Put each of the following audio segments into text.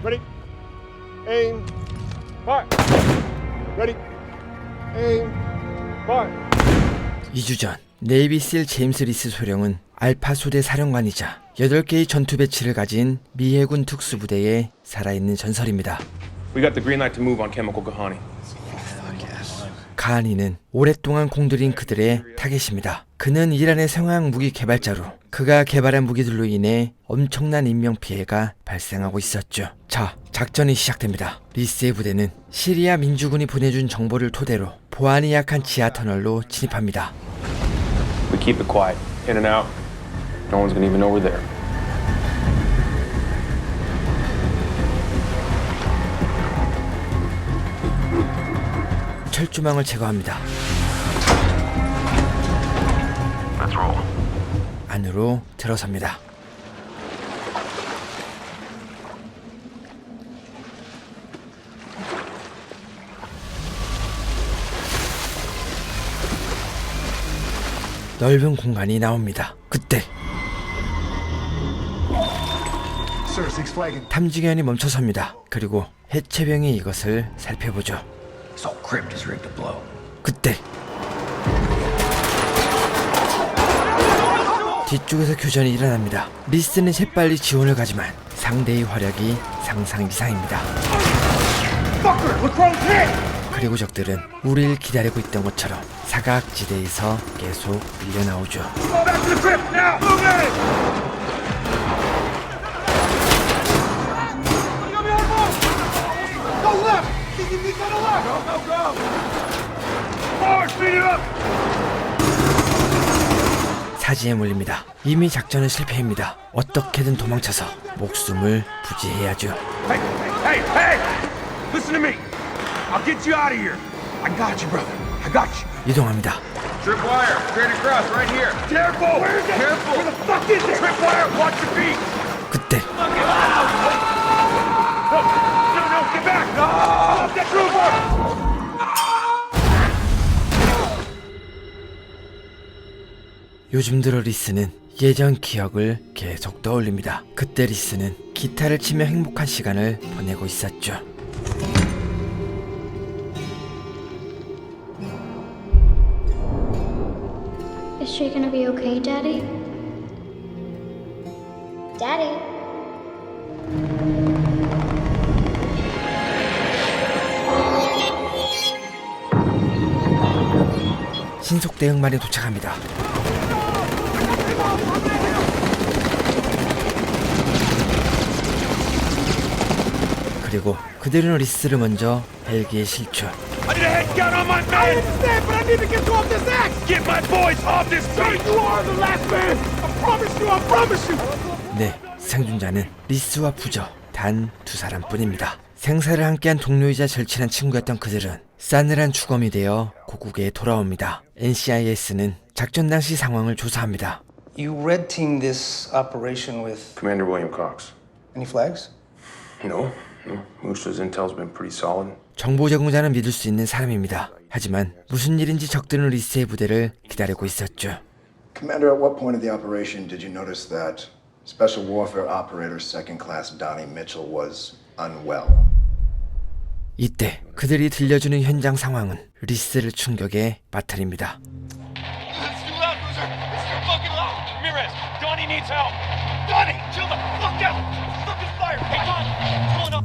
Ready? Aim. Fire. Ready? Aim. Fire. 2주 전 네이비실 제임스 리스 소령은 알파 소대 사령관이자 8개의 전투 배치를 가진 미 해군 특수부대의 살아있는 전설입니다. We got the green light to move on Chemical Kahani. 가하니는 오랫동안 공들인 그들의 타겟입니다. 그는 이란의 생화학 무기 개발자로 그가 개발한 무기들로 인해 엄청난 인명피해가 발생하고 있었죠. 자, 작전이 시작됩니다. 리스의 부대는 시리아 민주군이 보내준 정보를 토대로 보안이 약한 지하 터널로 진입합니다. We keep it quiet. In and out. No one's gonna even know we're there. 철조망을 제거합니다. Let's roll. 안으로 들어섭니다. 넓은 공간이 나옵니다. 그때 탐지견이 멈춰섭니다. 그리고 해체병이 이것을 살펴보죠. 그때 뒤쪽에서 교전이 일어납니다. 리스는 재빨리 지원을 가지만 상대의 화력이 상상 이상입니다. 그리고 적들은 우리를 기다리고 있던 것처럼 사각지대에서 계속 밀려나오죠. 사지에 몰립니다. 이미 작전은 실패입니다. 어떻게든 도망쳐서 목숨을 부지해야죠. Hey! Listen to me. I'll get you out of here. I got you, brother. I got you. 이동합니다. Tripwire, straight across, right here. Careful! Where is it? Careful! Where the fuck is it? Tripwire, watch your feet. 그때 No, get back! No! Get trooper! 요즘 들어 리스는 예전 기억을 계속 떠올립니다. 그때 리스는 기타를 치며 행복한 시간을 보내고 있었죠. Is she gonna be okay, Daddy? Daddy? 신속 대응만이 도착합니다. 그리고 그들은 리스를 먼저 헬기에 실추. I need a head count on my man! I understand, but I need to get you off this axe! Get my boys off this street! You are the last man! I promise you! 네, 생존자는 리스와 부저 단 2사람뿐입니다. 생사를 함께한 동료이자 절친한 친구였던 그들은 싸늘한 주검이 되어 고국에 돌아옵니다. NCIS는 작전 당시 상황을 조사합니다. You red teamed this operation with Commander William Cox. any flags? No. Moose's intel's been pretty solid. 정보 제공자는 믿을 수 있는 사람입니다. 하지만 무슨 일인지 적들은 리스의 부대를 기다리고 있었죠. Commander, at what point of the operation did you notice that Special Warfare Operator Second Class Donnie Mitchell was unwell? 이때 그들이 들려주는 현장 상황은 리스를 충격에 빠뜨립니다. It's too loud, Boozer! It's too fucking loud! Ramirez, Donnie needs help! Donnie, chill the fuck out! Stuck in fire! Hey, Donnie! What's going on?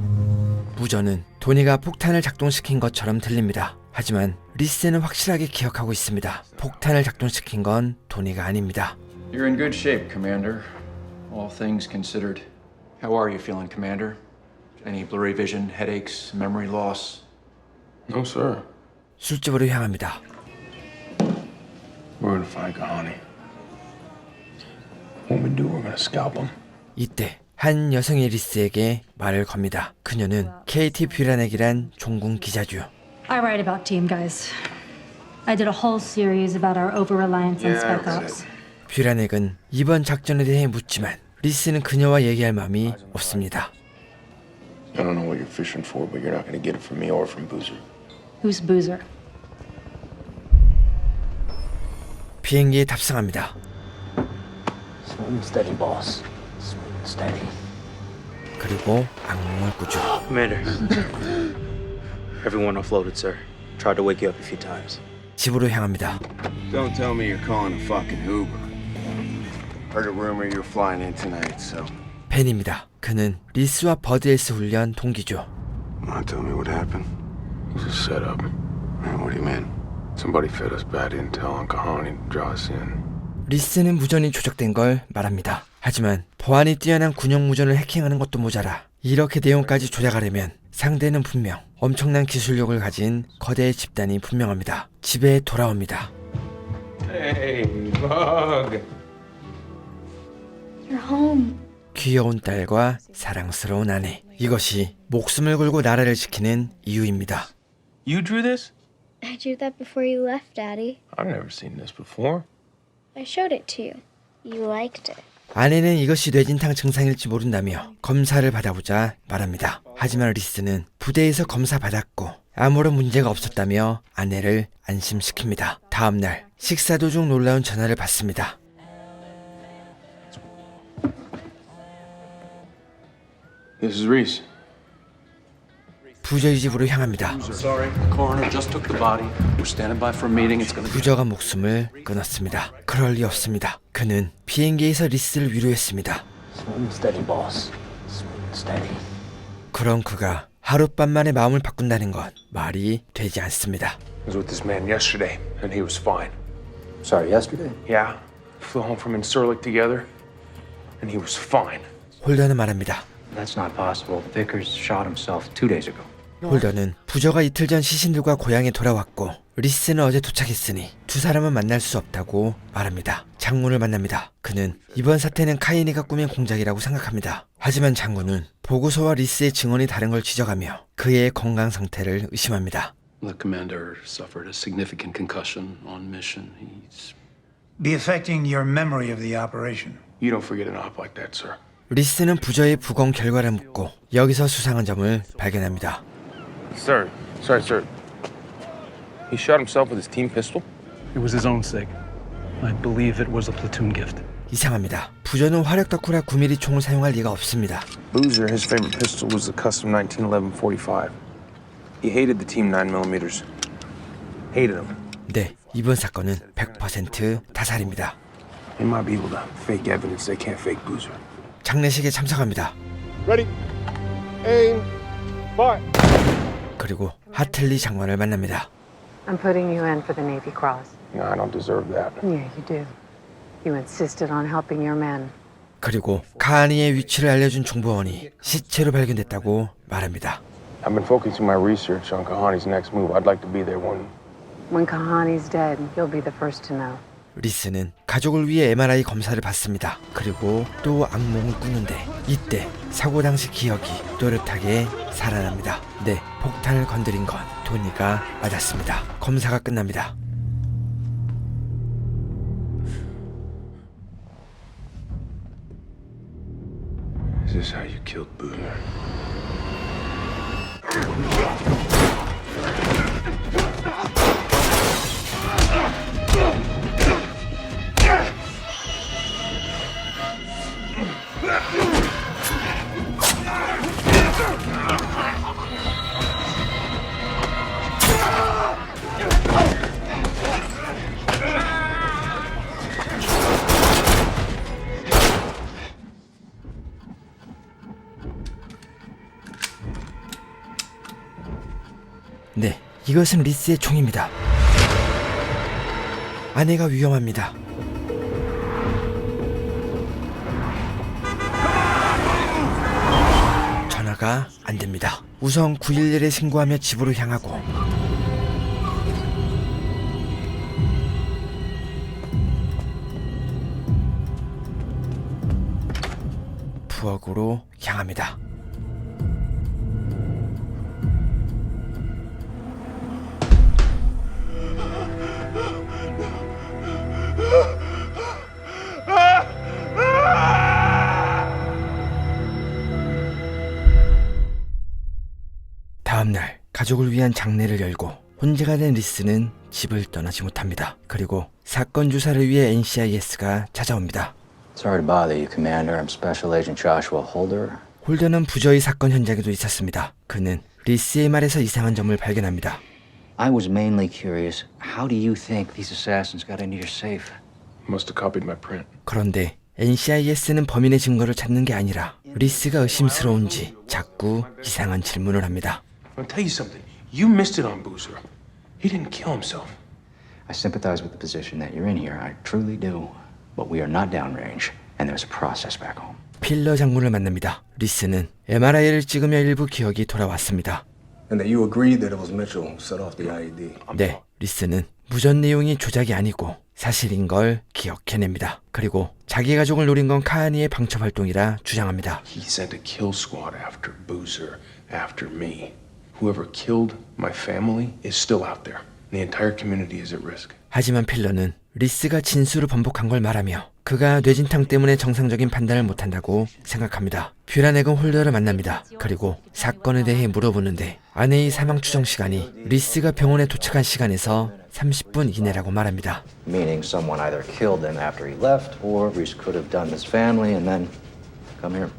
부저는 도니가 폭탄을 작동시킨 것처럼 들립니다. 하지만 리스는 확실하게 기억하고 있습니다. 폭탄을 작동시킨 건 도니가 아닙니다. You're in good shape, Commander. All things considered. How are you feeling, Commander? Any blurry vision, headaches, memory loss? No, sir. 술집으로 향합니다. We're gonna find Kahani. When we do, we're gonna scalp him. 이때 한 여성이 리스에게 말을 겁니다. 그녀는 KT 뷰라넥이란 종군 기자죠. I write about team guys. I did a whole series about our over-reliance on spec ops. 뷰라넥은 이번 작전에 대해 묻지만 리스는 그녀와 얘기할 마음이 없습니다. I don't know what you're fishing for, but you're not gonna get it from me or from Boozer. Who's Boozer? 비행기에 탑승합니다. Smooth and steady, boss. Smooth and steady. 그리고 악몽을 꾸죠. Commander. Everyone offloaded, sir. Tried to wake you up a few times. 집으로 향합니다. Don't tell me you're calling a fucking Uber. Heard a rumor you're flying in tonight, so. 벤입니다. 그는 리스와 버드에스 훈련 동기죠. Wanna tell me what happened? It was a setup. Man, what do you mean? Somebody fed us bad intel on Kahani to draw us in. 리스는 무전이 조작된 걸 말합니다. 하지만 보안이 뛰어난 군용 무전을 해킹하는 것도 모자라 이렇게 내용까지 조작하려면 상대는 분명 엄청난 기술력을 가진 거대 집단이 분명합니다. 집에 돌아옵니다. Hey, Bug. You're home. 귀여운 딸과 사랑스러운 아내. 이것이 목숨을 걸고 나라를 지키는 이유입니다. You drew this? I drew that before you left, Daddy. I've never seen this before. I showed it to you. You liked it. 아내는 이것이 뇌진탕 증상일지 모른다며 검사를 받아보자 말합니다. 하지만 리스는 부대에서 검사 받았고 아무런 문제가 없었다며 아내를 안심시킵니다. 다음날 식사 도중 놀라운 전화를 받습니다. This is Reese. 부저의 집으로 향합니다. Sorry, coroner just took the body. We're standing by for a meeting. It's gonna be. 부저가 목숨을 끊었습니다. 그럴 리 없습니다. 그는 비행기에서 리스를 위로했습니다. Steady, boss. Steady. 그런 그가 하룻밤만에 마음을 바꾼다는 건 말이 되지 않습니다. I was with this man yesterday, and he was fine. Sorry, yesterday? Yeah, flew home from Incirlik together, and he was fine. 홀더는 말합니다. That's not possible. Vickers shot himself 2 days ago. 홀더는 부저가 이틀 전 시신들과 고향에 돌아왔고 리스는 어제 도착했으니 두 사람은 만날 수 없다고 말합니다. 장군을 만납니다. 그는 이번 사태는 카이니가 꾸민 공작이라고 생각합니다. 하지만 장군은 보고서와 리스의 증언이 다른 걸 지적하며 그의 건강 상태를 의심합니다. The commander suffered a significant concussion on mission. He's Be affecting your memory of the operation. You don't forget an op like that, sir. 리스는 부저의 부검 결과를 묻고 여기서 수상한 점을 발견합니다. Sir. He shot himself with his team pistol? It was his own sig. I believe it was a platoon gift. 이상합니다. 부저는 화력 덕후라 9mm 총을 사용할 리가 없습니다. Boozer, his favorite pistol was the custom 1911 45. He hated the team 9mm. Hated them. 네, 이번 사건은 100% 타살입니다. They might be able to fake evidence they can't fake Boozer. 장례식에 참석합니다. Ready? Aim. Fire. 그리고 하틀리 장관을 만납니다. I'm putting you in for the Navy Cross. No, I don't deserve that. Yeah, you do. You insisted on helping your men. 그리고 카하니의 위치를 알려준 중보원이 시체로 발견됐다고 말합니다. I've been focusing my research on Kahani's next move. I'd like to be there When Kahani's dead, you'll be the first to know. 리스는 가족을 위해 MRI 검사를 받습니다. 그리고 또 악몽을 꾸는데 이때 사고 당시 기억이 또렷하게 살아납니다. 네, 폭탄을 건드린 건 토니가 맞았습니다. 검사가 끝납니다. Is this how you killed Boozer? 네, 이것은 리스의 총입니다. 아내가 위험합니다. 전화가 안 됩니다. 우선 911에 신고하며 집으로 향하고 부엌으로 향합니다. 다음날 가족을 위한 장례를 열고 혼자가 된 리스는 집을 떠나지 못합니다. 그리고 사건 조사를 위해 NCIS가 찾아옵니다. Sorry to bother you, Commander. I'm Special Agent Joshua Holder. 홀더는 부저의 사건 현장에도 있었습니다. 그는 리스의 말에서 이상한 점을 발견합니다. I was mainly curious. How do you think these assassins got into your safe? Must have copied my print. 그런데 NCIS는 범인의 증거를 찾는 게 아니라 리스가 의심스러운지 자꾸 이상한 질문을 합니다. I'll tell you something. You missed it on Boozer. He didn't kill himself. I sympathize with the position that you're in here. I truly do. But we are not downrange, and there's a process back home. 필러 장군을 만납니다. 리스는 MRI를 찍으며 일부 기억이 돌아왔습니다. And that you agreed that it was Mitchell who set off the IED. 네, 리스는 무전 내용이 조작이 아니고 사실인 걸 기억해냅니다. 그리고 자기 가족을 노린 건 카하니의 방첩 활동이라 주장합니다. He sent a kill squad after Boozer, after me. Whoever killed my family is still out there. The entire community is at risk. 하지만 필러는 리스가 진술을 번복한 걸 말하며 그가 뇌진탕 때문에 정상적인 판단을 못한다고 생각합니다. 뷰라넥은 홀더를 만납니다. 그리고 사건에 대해 물어보는데 아내의 사망 추정 시간이 리스가 병원에 도착한 시간에서 30분 이내라고 말합니다. Meaning someone either killed them after he left, or Reese could have done this family and then come here.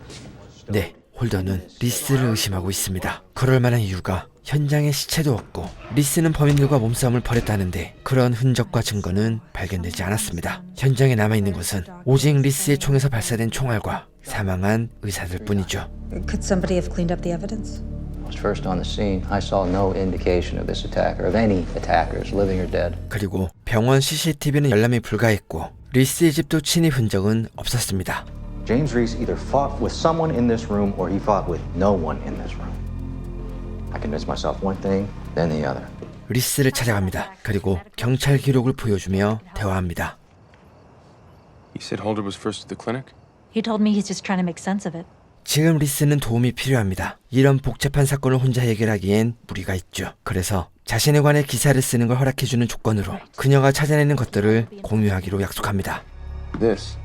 네, 홀더는 리스를 의심하고 있습니다. 그럴 만한 이유가 현장에 시체도 없고 리스는 범인들과 몸싸움을 벌였다는데 그런 흔적과 증거는 발견되지 않았습니다. 현장에 남아있는 것은 오직 리스의 총에서 발사된 총알과 사망한 의사들 뿐이죠. Could somebody have cleaned up the evidence? I was first on the scene. I saw no indication of this attacker, of any attackers, living or dead. 그리고 병원 CCTV는 열람이 불가했고 리스의 집도 침입 흔적은 없었습니다. James Reese either fought with someone in this room or he fought with no one in this room. I convinced myself one thing, then the other. 리스를 찾아갑니다. 그리고 경찰 기록을 보여주며 대화합니다. You said Holder was first at the clinic? He told me he's just trying to make sense of it. 지금 리스는 도움이 필요합니다. 이런 복잡한 사건을 혼자 해결하기엔 무리가 있죠. 그래서 자신에 관해 기사를 쓰는 걸 허락해주는 조건으로 그녀가 찾아내는 것들을 공유하기로 약속합니다. This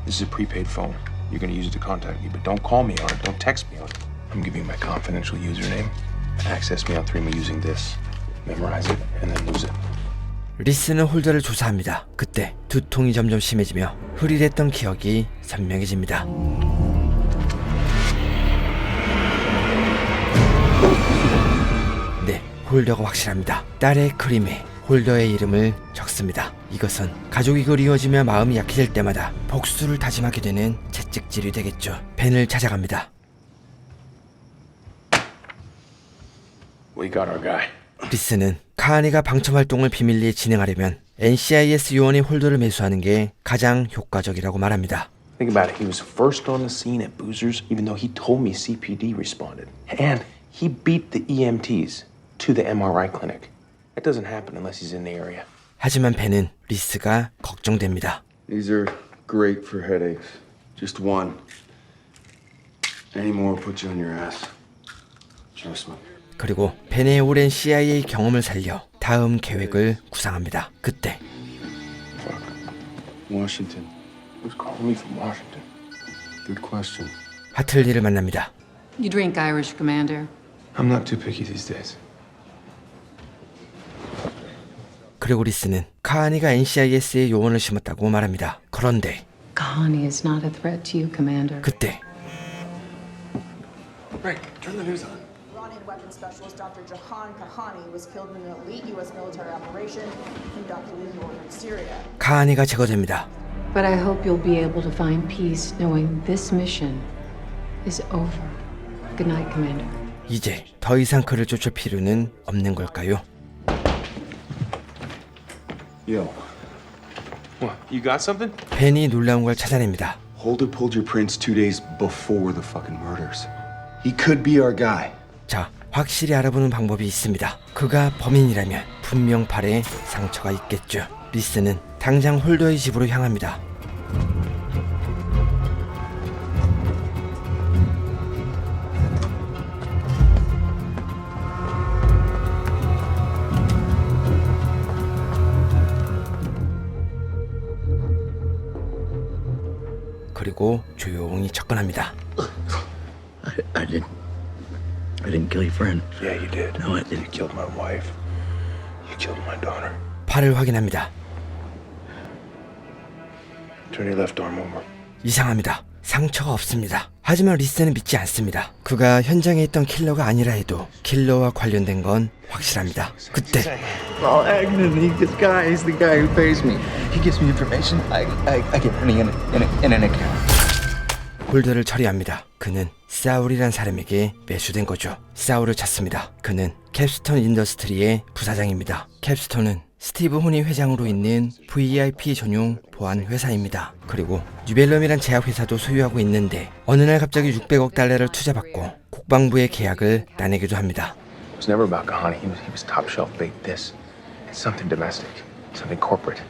is a prepaid phone. You're going to use it to contact me, but don't call me on it. Don't text me on it. I'm giving you my confidential username. Access me on 3me using this. Memorize it and then lose it. 리스는 홀더를 조사합니다. 그때 두통이 점점 심해지며 흐릿했던 기억이 선명해집니다. 네, 홀더가 확실합니다. 딸의 크림에 홀더의 이름을 적습니다. 이것은 가족이 그리워지며 마음이 약해질 때마다 복수를 다짐하게 되는 채찍질이 되겠죠. 벤을 찾아갑니다. We got our guy. 리스는 카하니가 방첩 활동을 비밀리에 진행하려면 NCIS 요원이 홀더를 매수하는 게 가장 효과적이라고 말합니다. Think about it. He was first on the scene at Boozer's, even though he told me CPD responded. And he beat the EMTs to the MRI clinic. That doesn't happen unless he's in the area. 하지만 벤은 리스가 걱정됩니다. These are great for headaches. Just one. Any more will put you on your ass. Trust me. 그리고 벤의 오랜 CIA 경험을 살려 다음 계획을 구상합니다. 그때 Fuck. Washington. Who's calling me from Washington? Good question. 하틀리를 만납니다. You drink Irish, Commander? I'm not too picky these days. 그리고 리스는 카하니가 NCIS에 요원을 심었다고 말합니다. 그런데 Kahani is not a threat to you, Commander. 그때 Right, turn the news on. Iranian weapons specialist Dr. Jahan Kahani was killed in an elite U.S. military operation conducted in northern Syria. 카하니가 제거됩니다. But I hope you'll be able to find peace knowing this mission is over. Good night, Commander. 이제 더 이상 그를 쫓을 필요는 없는 걸까요? Yo. What? You got something? 벤이 놀라운 걸 찾아냅니다. Holder pulled your prints 2 days before the fucking murders. He could be our guy. 자, 확실히 알아보는 방법이 있습니다. 그가 범인이라면 분명 팔에 상처가 있겠죠. 리스는 당장 홀더의 집으로 향합니다. 그리고 조용히 접근합니다. I didn't kill your friend. Yeah, you did. No, I didn't. You killed my wife. You killed my daughter. 팔을 확인합니다. Turn your left arm over. 이상합니다. 상처가 없습니다. 하지만 리스는 믿지 않습니다. 그가 현장에 있던 킬러가 아니라 해도 킬러와 관련된 건 확실합니다. 그때 Oh, Agnew, this guy is the guy who pays me. He gives me information. I get money in an account. 홀더를 처리합니다. 그는 사울이란 사람에게 매수된 거죠. 사울을 찾습니다. 그는 캡스톤 인더스트리의 부사장입니다. 캡스톤은 스티브 호니 회장으로 있는 VIP 전용 보안 회사입니다. 그리고 뉴벨럼이란 제약회사도 소유하고 있는데 어느 날 갑자기 600억 달러를 투자받고 국방부의 계약을 따내기도 합니다. It was never about Kahani. He was top shelf bait. This, it's something domestic, something corporate,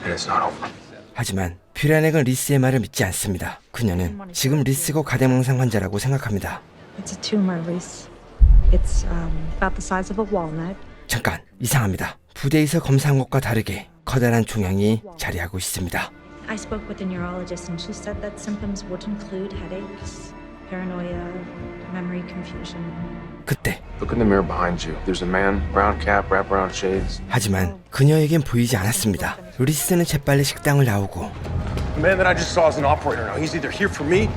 and it's not over. 하지만 퓨라넥은 리스의 말을 믿지 않습니다. 그녀는 지금 리스가 가대망상 환자라고 생각합니다. It's a tumor, Reese. It's about the size of a walnut. 잠깐, 이상합니다. 부대에서 검사한 것과 다르게 커다란 종양이 자리하고 있습니다. I spoke with a neurologist and she said that symptoms would include headaches, paranoia, memory confusion. 그때 Look in the mirror behind you. There's a man, brown cap, wraparound shades. 하지만 그녀에겐 보이지 않았습니다. 리스는 재빨리 식당을 나오고 The man that I just saw is an operator now. He's either here for me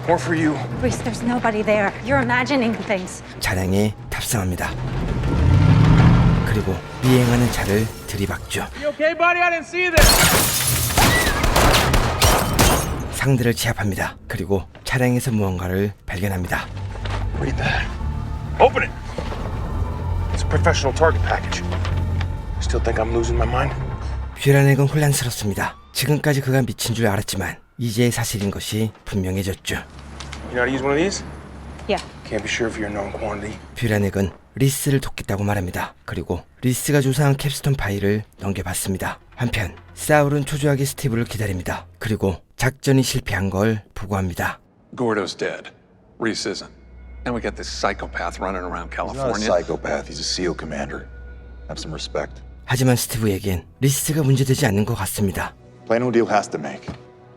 or for you. Reese, there's nobody there. You're imagining things. 차량에 탑승합니다. 그리고 비행하는 차를 들이박죠. You okay, buddy? I didn't see this. 상대를 제압합니다. 그리고 차량에서 무언가를 발견합니다. Read that. Open it. It's a professional target package. Still think I'm losing my mind? 퓨라넥은 혼란스럽습니다. 지금까지 그가 미친 줄 알았지만 이제 사실인 것이 분명해졌죠. You know how to use one of these? Yeah. Can't be sure of your known quantity. 퓨라넥은 리스를 돕겠다고 말합니다. 그리고 리스가 조사한 캡스톤 파일을 넘겨받습니다. 한편 사울은 초조하게 스티브를 기다립니다. 그리고 작전이 실패한 걸 보고합니다. Gordo's dead. Reese isn't. And we got this psychopath running around California. He's not a psychopath. He's a SEAL commander. Have some respect. 하지만 스티브에겐 리스가 문제되지 않는 것 같습니다. Plano deal has to make.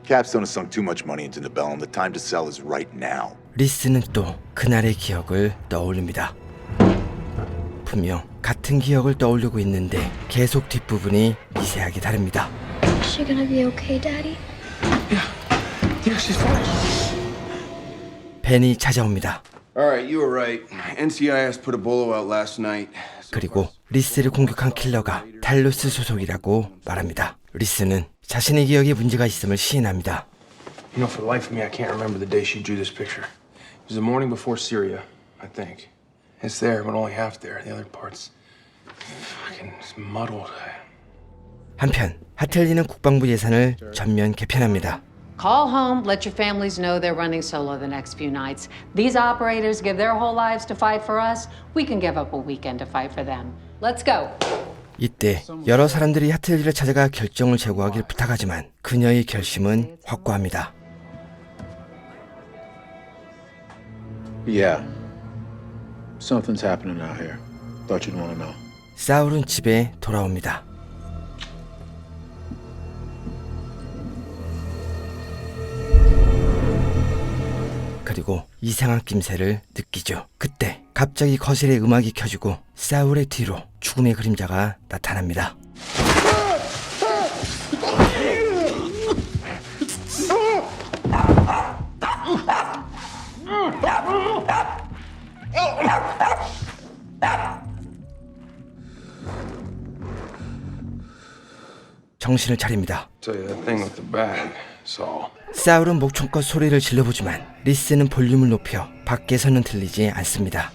Capstone has sunk too much money into Nebellum. The time to sell is right now. 리스는 또 그날의 기억을 떠올립니다. 분명 같은 기억을 떠올리고 있는데 계속 뒷부분이 미세하게 다릅니다. Is she gonna be okay, Daddy? Yeah, she's fine. 벤이 찾아옵니다. Alright, you were right. NCIS put a bolo out last night. 그리고 리스를 공격한 킬러가 탈로스 소속이라고 말합니다. 리스는 자신의 기억에 문제가 있음을 시인합니다. You know, for the life of me, I can't remember the day she drew this picture. It was the morning before Syria, I think. It's there, but only half there. The other part's fucking muddled. 한편 하틀리는 국방부 예산을 전면 개편합니다. Call home, let your families know they're running solo the next few nights. These operators give their whole lives to fight for us. We can give up a weekend to fight for them. Let's go. 이때 여러 사람들이 하틀리를 찾아가 결정을 제고하길 부탁하지만 그녀의 결심은 확고합니다. Yeah. Something's happening out here. Thought you'd want to know. 사울은 집에 돌아옵니다. 그리고 이상한 낌새를 느끼죠. 그때 갑자기 거실에 음악이 켜지고 사울의 뒤로 죽음의 그림자가 나타납니다. 정신을 차립니다. Tell you that thing with the bag, Saul. 사울은 목청껏 소리를 질러보지만 리스는 볼륨을 높여 밖에서는 들리지 않습니다.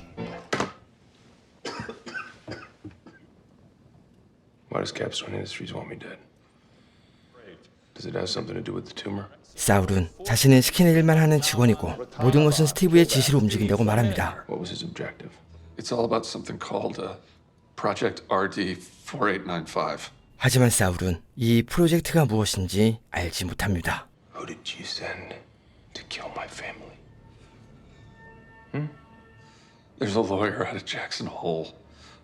Why does Capstone Industries want me dead? Does it have something to do with the tumor? 사울은 자신은 시키는 일만 하는 직원이고 모든 것은 스티브의 지시로 움직인다고 말합니다. What was his objective? It's all about something called Project RD4895. 하지만 사울은 이 프로젝트가 무엇인지 알지 못합니다. Who did you send to kill my family? There's a lawyer out of Jackson Hole,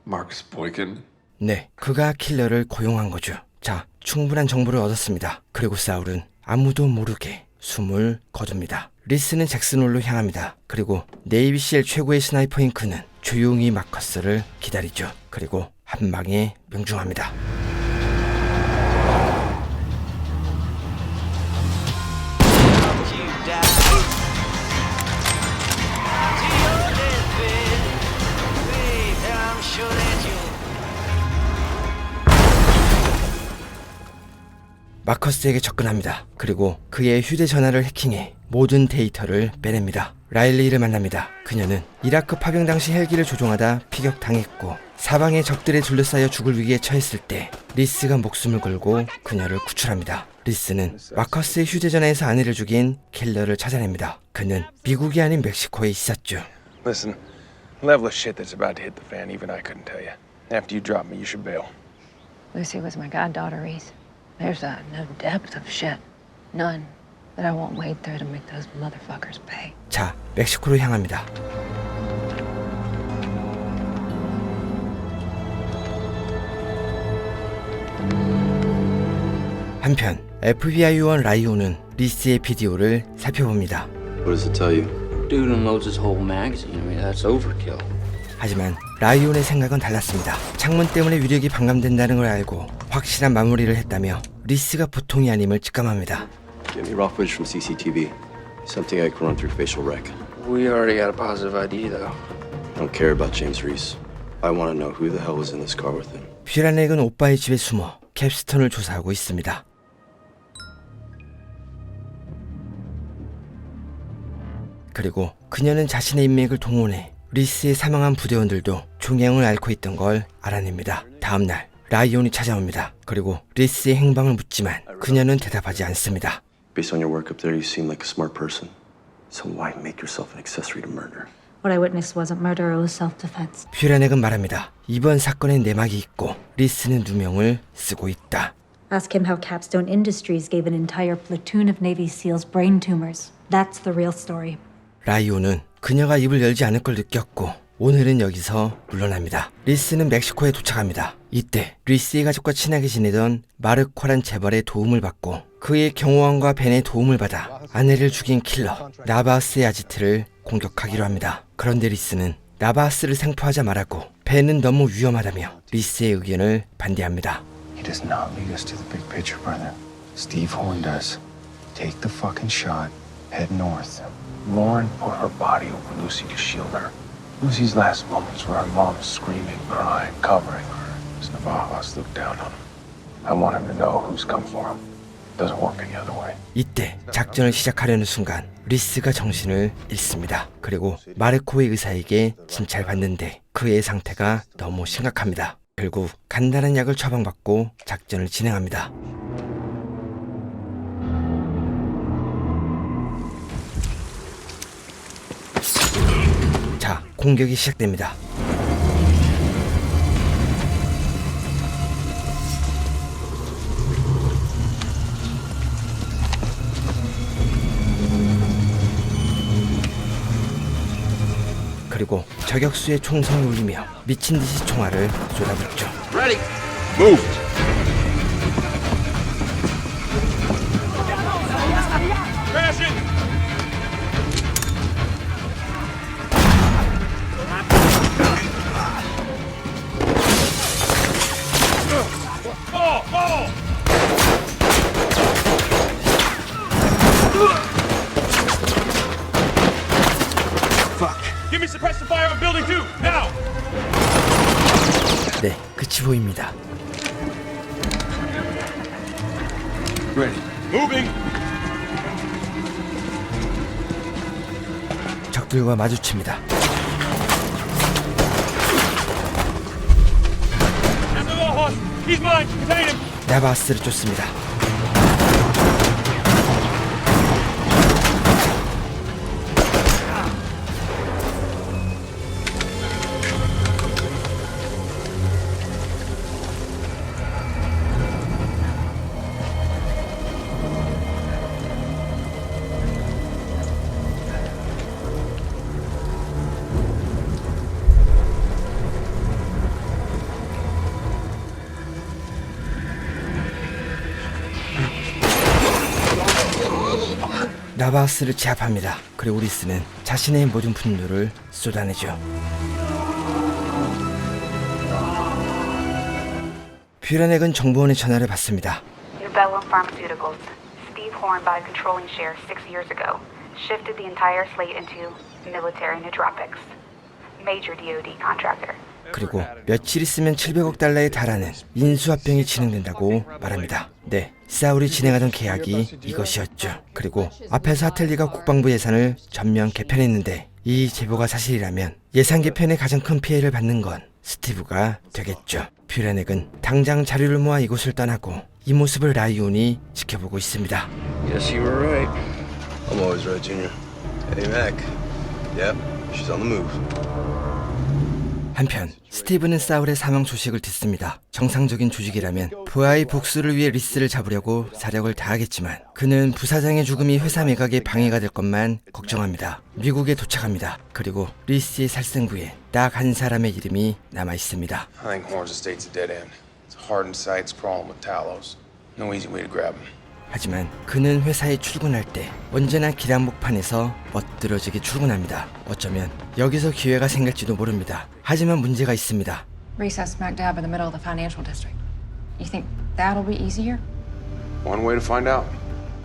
Marcus Boykin. 네, 그가 킬러를 고용한 거죠. 자, 충분한 정보를 얻었습니다. 그리고 사울은 아무도 모르게 숨을 거둡니다. 리스는 잭슨홀로 향합니다. 그리고 네이비실 최고의 스나이퍼인 그는 조용히 마커스를 기다리죠. 그리고 한 방에 명중합니다. 마커스에게 접근합니다. 그리고 그의 휴대전화를 해킹해 모든 데이터를 빼냅니다. 라일리를 만납니다. 그녀는 이라크 파병 당시 헬기를 조종하다 피격당했고 사방의 적들에 둘러싸여 죽을 위기에 처했을 때 리스가 목숨을 걸고 그녀를 구출합니다. 리스는 마커스의 휴대전화에서 아내를 죽인 킬러를 찾아냅니다. 그는 미국이 아닌 멕시코에 있었죠. Listen, level of shit that's about to hit the fan, even I couldn't tell you. After you drop me, you should bail. Lucy was my goddaughter, Reese. There's no depth of shit. None that I won't wade through to make those motherfuckers pay. 자, 멕시코로 향합니다. 한편 FBI 요원 라이오는 리스의 비디오를 살펴봅니다. What does it tell you? Dude unloads his whole magazine. I mean, that's overkill. 하지만 라이온의 생각은 달랐습니다. 창문 때문에 위력이 반감된다는 걸 알고 확실한 마무리를 했다며 리스가 보통이 아님을 직감합니다. Get me raw footage from CCTV. Something I can run through facial rec. We already got a positive ID, though. I don't care about James Reese. I want to know who the hell was in this car with him. 퓨라넥은 오빠의 집에 숨어 캡스톤을 조사하고 있습니다. 그리고 그녀는 자신의 인맥을 동원해 리스의 사망한 부대원들도 종양을 앓고 있던 걸 알아냅니다. 다음날 라이온이 찾아옵니다. 그리고 리스의 행방을 묻지만 그녀는 대답하지 않습니다. Based on your work up there, you seem like a smart person. So why make yourself an accessory to murder? What I witnessed wasn't murder, it was self-defense. 퓨라넥은 말합니다. 이번 사건엔 내막이 있고 리스는 누명을 쓰고 있다. Ask him how Capstone Industries gave an entire platoon of Navy SEALs brain tumors. That's the real story. 라이오는 그녀가 입을 열지 않을 걸 느꼈고 오늘은 여기서 물러납니다. 리스는 멕시코에 도착합니다. 이때 리스의 가족과 친하게 지내던 마르코란 재벌의 도움을 받고 그의 경호원과 벤의 도움을 받아 아내를 죽인 킬러 나바스의 아지트를 공격하기로 합니다. 그런데 리스는 나바스를 생포하자 말하고 벤은 너무 위험하다며 리스의 의견을 반대합니다. He does not lead us to the big picture, brother. Steve Horn does. Take the fucking shot, head north. Lauren put her body over Lucy to shield her. Lucy's last moments were her mom screaming, crying, covering her. As Navajas looked down on him. I want him to know who's come for him. Doesn't work any other way. 이때 작전을 시작하려는 순간 리스가 정신을 잃습니다. 그리고 마르코의 의사에게 진찰받는데 그의 상태가 너무 심각합니다. 결국 간단한 약을 처방받고 작전을 진행합니다. 자, 공격이 시작됩니다. 그리고 저격수의 총성을 울리며 미친 듯이 총알을 쏟아붓죠. Ready. Move. Give me suppressive fire on building 2, now! 네, 끝이 보입니다. Ready. Moving! 적들과 마주칩니다. He's mine! Contain him! 나바스를 쫓습니다. 나바스를 제압합니다. 그리고 리스는 자신의 모든 분노를 쏟아내죠. 퓨라넥은 정보원의 전화를 받습니다. New Bellum Pharmaceuticals. Steve Horn bought a controlling share 6 years ago. Shifted the entire slate into military nootropics. Major DoD contractor. 그리고 며칠 있으면 700억 달러에 달하는 인수합병이 진행된다고 말합니다. 네, 사울이 진행하던 계약이 이것이었죠. 그리고 앞에서 하틀리가 국방부 예산을 전면 개편했는데 이 제보가 사실이라면 예산 개편의 가장 큰 피해를 받는 건 스티브가 되겠죠. 뷰레넥은 당장 자료를 모아 이곳을 떠나고 이 모습을 라이온이 지켜보고 있습니다. Yes, you were right. I'm always right, Junior. Hey, Mac. Yep, she's on the move. 한편 스티브는 사울의 사망 소식을 듣습니다. 정상적인 조직이라면 부하의 복수를 위해 리스를 잡으려고 사력을 다하겠지만 그는 부사장의 죽음이 회사 매각에 방해가 될 것만 걱정합니다. 미국에 도착합니다. 그리고 리스의 살생부에 딱 한 사람의 이름이 남아 있습니다. I think Horn's estate's a dead end. It's a hardened site, crawling with Talos. No easy way to grab him. 하지만 그는 회사에 출근할 때 언제나 길 한복판에서 멋들어지게 출근합니다. 어쩌면 여기서 기회가 생길지도 모릅니다. 하지만 문제가 있습니다. Recess smack dab in the middle of the financial district. You think that'll be easier? One way to find out.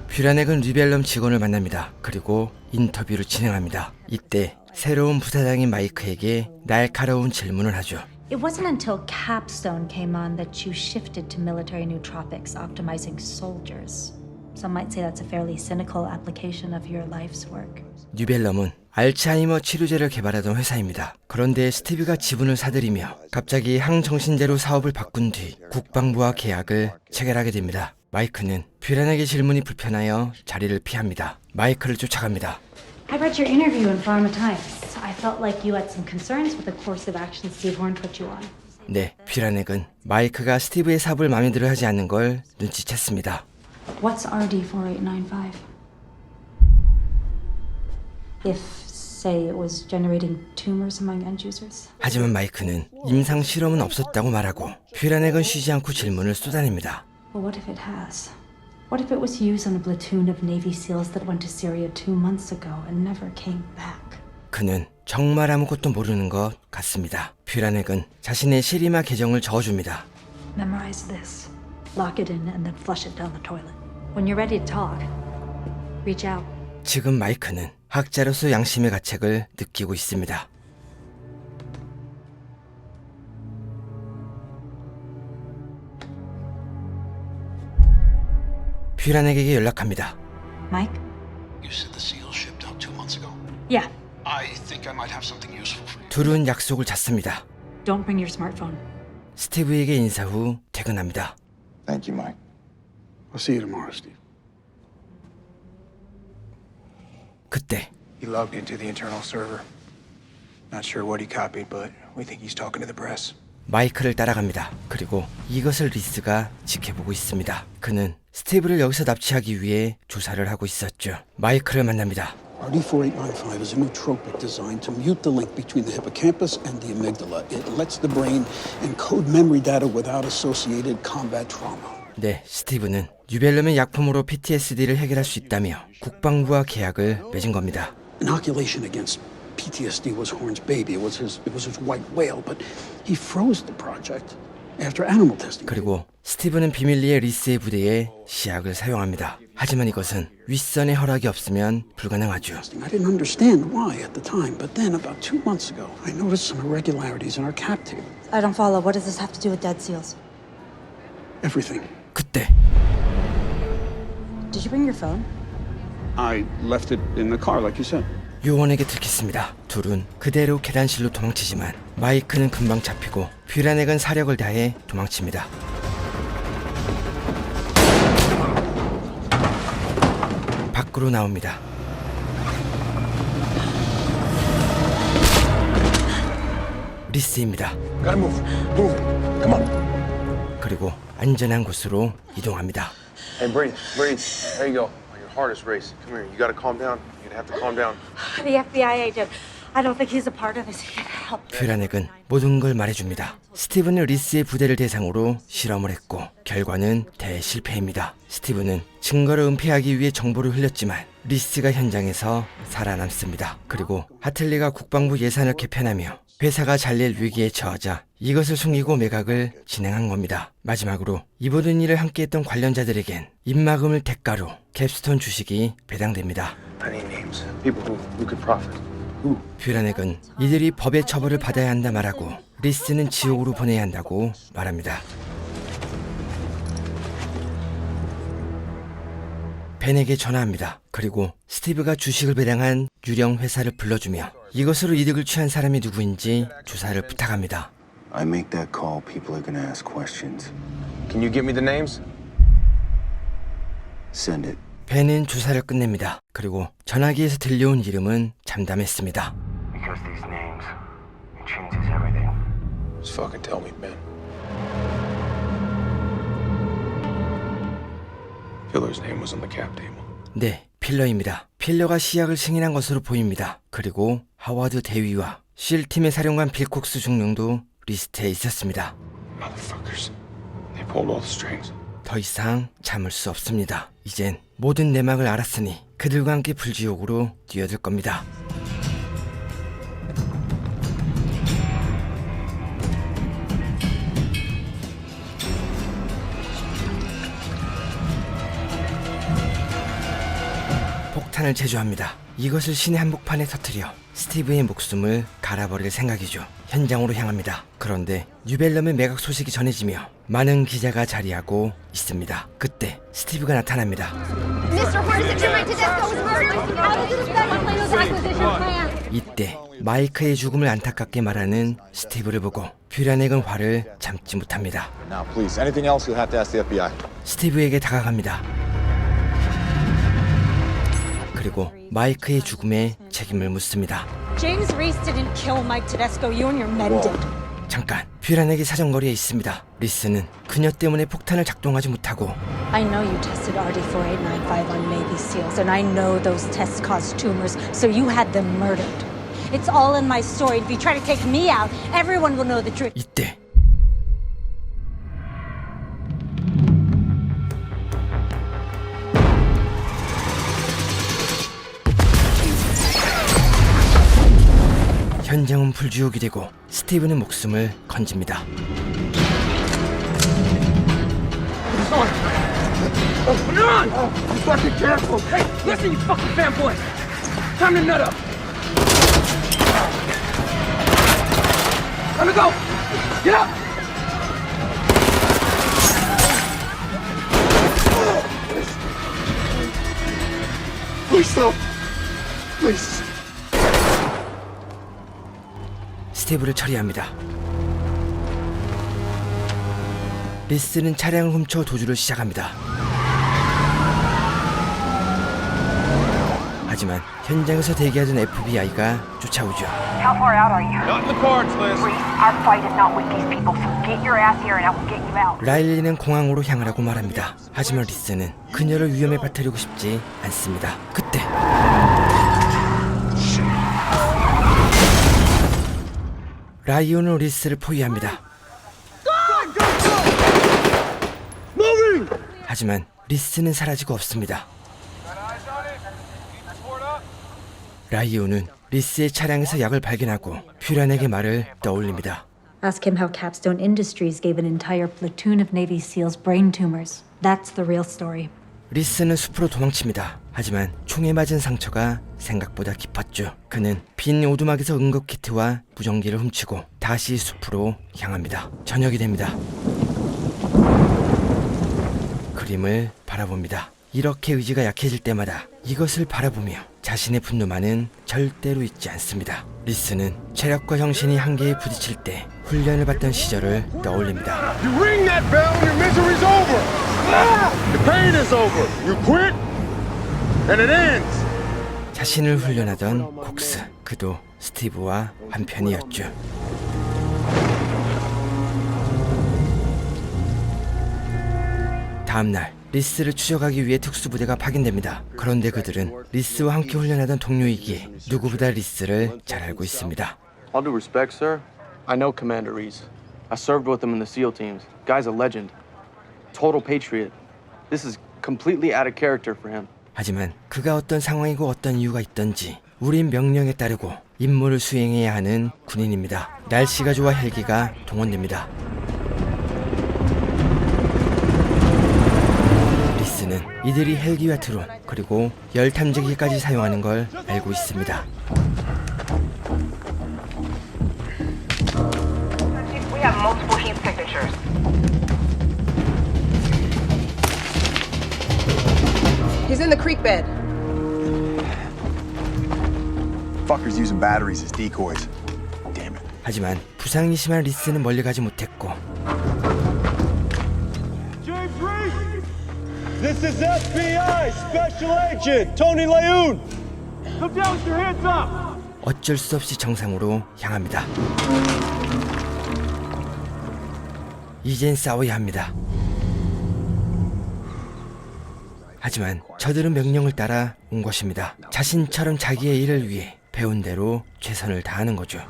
뷰라넥은 리벨럼 직원을 만납니다. 그리고 인터뷰를 진행합니다. 이때 새로운 부사장인 마이크에게 날카로운 질문을 하죠. It wasn't until Capstone came on that you shifted to military nootropics, optimizing soldiers. Some might say that's a fairly cynical application of your life's work. 뉴벨럼은 알츠하이머 치료제를 개발하던 회사입니다. 그런데 스티브가 지분을 사들이며 갑자기 항정신제로 사업을 바꾼 뒤 국방부와 계약을 체결하게 됩니다. 마이크는 뷰라넥의 질문이 불편하여 자리를 피합니다. 마이크를 쫓아갑니다. I read your interview in Pharma Times. I felt like you had some concerns with the course of action Steve Horn put you on. 네, 뷰라넥은 마이크가 스티브의 사업을 마음에 들어 하지 않는 걸 눈치챘습니다. What's RD4895? If, say, it was generating tumors among end users? 하지만 마이크는 임상 실험은 없었다고 말하고 뷰라넥은 쉬지 않고 질문을 쏟아냅니다. Well, what if it has? What if it was used on a platoon of Navy SEALs that went to Syria 2 months ago and never came back? 그는 정말 아무것도 모르는 것 같습니다. 뷰라넥은 자신의 시리마 계정을 적어줍니다. Memorize this. Lock it in and then flush it down the toilet. When you're ready to talk, reach out. 지금 마이크는 학자로서 양심의 가책을 느끼고 있습니다. 뷰라넥에게 연락합니다. Mike? You said the SEALs shipped out 2 months ago? Yeah. I think I might have something useful for you. 둘은 약속을 잡습니다. Don't bring your smartphone. 스티브에게 인사 후 퇴근합니다. Thank you, Mike. I'll see you tomorrow, Steve. 그때 He logged into the internal server. Not sure what he copied, but we think he's talking to the press. 마이크를 따라갑니다. 그리고 이것을 리스가 지켜보고 있습니다. 그는 스티브를 여기서 납치하기 위해 조사를 하고 있었죠. 마이크를 만납니다. RD4895 is a nootropic designed to mute the link between the hippocampus and the amygdala. It lets the brain encode memory data without associated combat trauma. 네, 스티브는 뉴벨럼의 약품으로 PTSD를 해결할 수 있다며 국방부와 계약을 맺은 겁니다. Inoculation against PTSD was Horn's baby. It was his white whale, but he froze the project after animal testing. 그리고 스티브는 비밀리에 리스의 부대에 시약을 사용합니다. 하지만 이것은 윗선의 허락이 없으면 불가능하죠. I didn't understand why at the time, but then about 2 months ago, I noticed some irregularities in our cap table. I don't follow. What does this have to do with dead SEALs? Everything. 그때 Did you bring your phone? I left it in the car, like you said. 요원에게 들켰습니다. 둘은 그대로 계단실로 도망치지만 마이크는 금방 잡히고 뷰라넥은 사력을 다해 도망칩니다. 밖으로 나옵니다. 리스입니다. Gotta move. Move. Come on. 그리고 안전한 곳으로 이동합니다. Hey, breathe. Breathe. There you go. Your heart is racing. Come here. You gotta calm down. You'd have to calm down. The FBI agent. I don't think he's a part of this. He can help. 뷰라넥은 모든 걸 말해줍니다. 스티브는 리스의 부대를 대상으로 실험을 했고 결과는 대실패입니다. 스티브는 증거를 은폐하기 위해 정보를 흘렸지만 리스가 현장에서 살아남습니다. 그리고 하틀리가 국방부 예산을 개편하며 회사가 잘릴 위기에 처하자 이것을 숨기고 매각을 진행한 겁니다. 마지막으로 이 모든 일을 함께했던 관련자들에겐 입막음을 대가로 캡스톤 주식이 배당됩니다. I need names. People who could profit. Who? 뷰라넥은 이들이 법의 처벌을 받아야 한다 말하고 리스는 지옥으로 보내야 한다고 말합니다. 벤에게 전화합니다. 그리고 스티브가 주식을 배당한 유령 회사를 불러주며 이것으로 이득을 취한 사람이 누구인지 조사를 부탁합니다. I make that call, people are gonna ask questions. Can you give me the names? Send it. 벤은 조사를 끝냅니다. 그리고 전화기에서 들려온 이름은 잠담했습니다. Because these names, it changes everything. Just fucking tell me, Ben. Pillar's name was on the cap table. 네, 필러입니다. 필러가 시약을 승인한 것으로 보입니다. 그리고 하워드 대위와 실팀의 사령관 빌 콕스 중령도 리스트에 있었습니다. Motherfuckers. They pulled all the strings. 더 이상 참을 수 없습니다. 이젠 모든 내막을 알았으니 그들과 함께 불지옥으로 뛰어들 겁니다. 폭탄을 제조합니다. 이것을 신의 한복판에 터뜨려 스티브의 목숨을 갈아버릴 생각이죠. 현장으로 향합니다. 그런데 뉴벨럼의 매각 소식이 전해지며 많은 기자가 자리하고 있습니다. 그때 스티브가 나타납니다. 이때 마이크의 죽음을 안타깝게 말하는 스티브를 보고 뷰라넥은 화를 참지 못합니다. Now, please, anything else you'll have to ask the FBI. 스티브에게 다가갑니다. 그리고 마이크의 죽음에 책임을 묻습니다. James Reese didn't kill Mike Tedesco. You and your men did. 잠깐, 뷰라넥이 사정거리에 있습니다. 리스는 그녀 때문에 폭탄을 작동하지 못하고 I know you tested RD4895 on Navy SEALs, and I know those tests caused tumors, so you had them murdered. It's all in my story. If you try to take me out, everyone will know the truth. 이때 현장은 불지옥이 되고 스티브는 목숨을 건집니다. Put it on! You fucking careful! Hey, listen, you fucking fanboys! Time to nut up! Time to go! Get up! Please stop. Please. 스티브를 처리합니다. 리스는 차량을 훔쳐 도주를 시작합니다. 하지만 현장에서 대기하던 FBI가 쫓아오죠. How far out are you? Not in the cards, Liz. Reese, our fight is not with these people, so get your ass here and I will get you out. 라일리는 공항으로 향하라고 말합니다. 하지만 리스는 그녀를 위험에 빠뜨리고 싶지 않습니다. 그때 라이온은 리스를 포위합니다. 하지만 리스는 사라지고 없습니다. 라이온은 리스의 차량에서 약을 발견하고 퓨란에게 말을 떠올립니다. Ask him how Capstone Industries gave an entire platoon of Navy SEALs brain tumors. That's the real story. 리스는 숲으로 도망칩니다. 하지만 총에 맞은 상처가 생각보다 깊었죠. 그는 빈 오두막에서 응급키트와 무전기를 훔치고 다시 숲으로 향합니다. 저녁이 됩니다. 그림을 바라봅니다. 이렇게 의지가 약해질 때마다 이것을 바라보며 자신의 분노만은 절대로 잊지 않습니다. 리스는 체력과 정신이 한계에 부딪힐 때 훈련을 받던 시절을 떠올립니다. You ring that bell and your misery's over! The pain is over! You quit, and it ends! 자신을 훈련하던 콕스, 그도 스티브와 한편이었죠. 다음날 리스를 추적하기 위해 특수부대가 파견됩니다. 그런데 그들은 리스와 함께 훈련하던 동료이기에 누구보다 리스를 잘 알고 있습니다. All due respect, sir. I know Commander Reese. I served with him in the SEAL teams. Guy's a legend. Total patriot. This is completely out of character for him. 하지만 그가 어떤 상황이고 어떤 이유가 있던지 우린 명령에 따르고 임무를 수행해야 하는 군인입니다. 날씨가 좋아 헬기가 동원됩니다. 리스는 이들이 헬기와 드론 그리고 열 탐지기까지 사용하는 걸 알고 있습니다. We have multiple heat signatures. He's in the bed. Fuckers using batteries as decoys. Damn it. 하지만 부상이 심한 리스는 멀리 가지 못했고 James Reese! This is FBI Special Agent Tony Leone! Come down with your hands up! 어쩔 수 없이 정상으로 향합니다. 이젠 싸워야 합니다. 하지만 저들은 명령을 따라 온 것입니다. 자신처럼 자기의 일을 위해 배운 대로 최선을 다하는 거죠.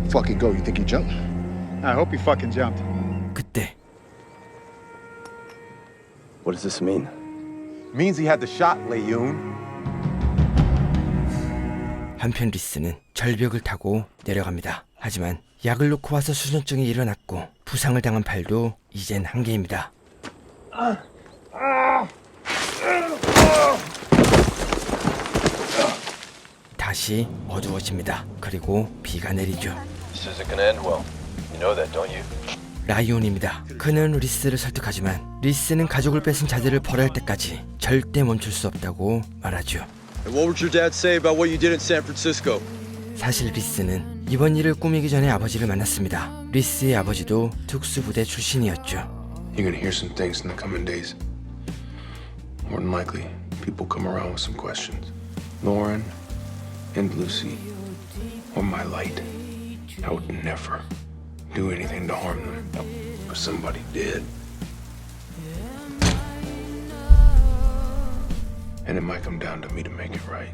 Fucking go. You think he jumped? I hope he fucking jumped. 그때 What does this mean? Means he had the shot, Leone. 한편 리스는 절벽을 타고 내려갑니다. 하지만 약을 놓고 와서 수전증이 일어났고 부상을 당한 팔도 이젠 한계입니다. 다시 어두워집니다. 그리고 비가 내리죠. This isn't gonna end well. You know that, don't you? 라이온입니다. 그는 리스를 설득하지만 리스는 가족을 뺏은 자들을 벌할 때까지 절대 멈출 수 없다고 말하죠. And what would your dad say about what you did in San Francisco? 사실 리스는 이번 일을 꾸미기 전에 아버지를 만났습니다. 리스의 아버지도 특수부대 출신이었죠. You're gonna hear some things in the coming days. More than likely, people come around with some questions. Lauren and Lucy were my light. I would never do anything to harm them, but somebody did. And it might come down to me to make it right.